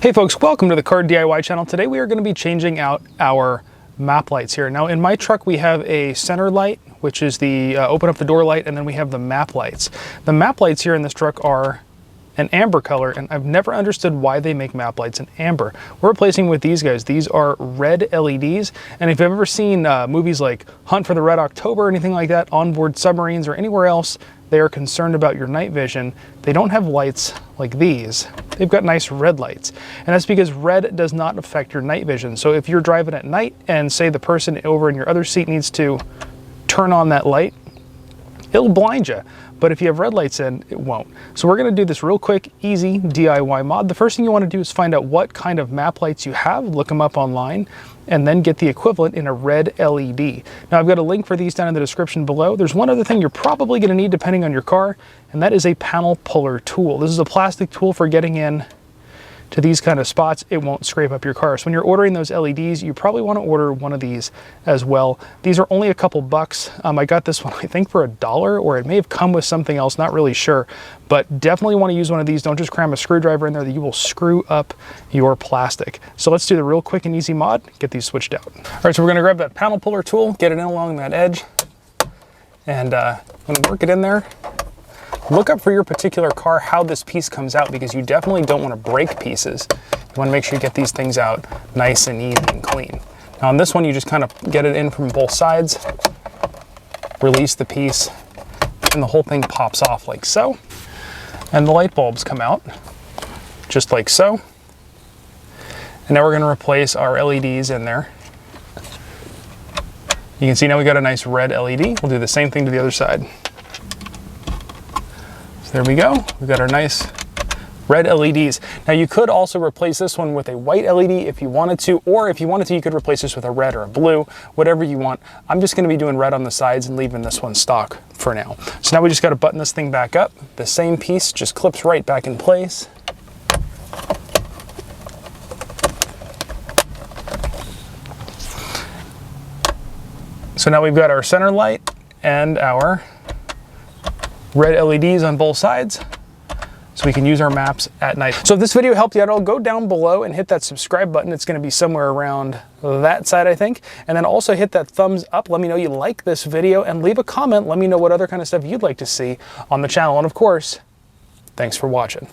Hey folks, welcome to the Car DIY channel. Today we are going to be changing out our map lights here. Now in my truck we have a center light, which is the open up the door light, and then we have the map lights. The map lights here in this truck are an amber color, and I've never understood why they make map lights in amber. We're replacing with these guys. These are red LEDs, and if you've ever seen movies like Hunt for the Red October or anything like that, onboard submarines or anywhere else, they are concerned about your night vision. They don't have lights like these. They've got nice red lights, and that's because red does not affect your night vision. So if you're driving at night and say the person over in your other seat needs to turn on that light, it'll blind you. But if you have red lights in, it won't. So we're gonna do this real quick, easy DIY mod. The first thing you wanna do is find out what kind of map lights you have, look them up online, and then get the equivalent in a red LED. Now I've got a link for these down in the description below. There's one other thing you're probably gonna need depending on your car, and that is a panel puller tool. This is a plastic tool for getting in to these kind of spots. It won't scrape up your car. So when you're ordering those LEDs, you probably want to order one of these as well. These are only a couple bucks. I got this one, I think, for $1, or it may have come with something else, not really sure. But definitely want to use one of these. Don't just cram a screwdriver in there, that you will screw up your plastic. So let's do the real quick and easy mod, get these switched out. All right, so we're gonna grab that panel puller tool, get it in along that edge, and I'm gonna work it in there. Look up for your particular car how this piece comes out, because you definitely don't want to break pieces. You want to make sure you get these things out nice and easy and clean. Now on this one, you just kind of get it in from both sides, release the piece, and the whole thing pops off like so. And the light bulbs come out just like so. And now we're going to replace our LEDs in there. You can see now we got a nice red LED. We'll do the same thing to the other side. There we go, we've got our nice red LEDs. Now you could also replace this one with a white LED if you wanted to, or if you wanted to, you could replace this with a red or a blue, whatever you want. I'm just gonna be doing red on the sides and leaving this one stock for now. So now we just gotta button this thing back up. The same piece just clips right back in place. So now we've got our center light and our red LEDs on both sides, so we can use our maps at night. So if this video helped you at all, go down below and hit that subscribe button. It's going to be somewhere around that side, I think. And then also hit that thumbs up. Let me know you like this video, and leave a comment. Let me know what other kind of stuff you'd like to see on the channel. And of course, thanks for watching.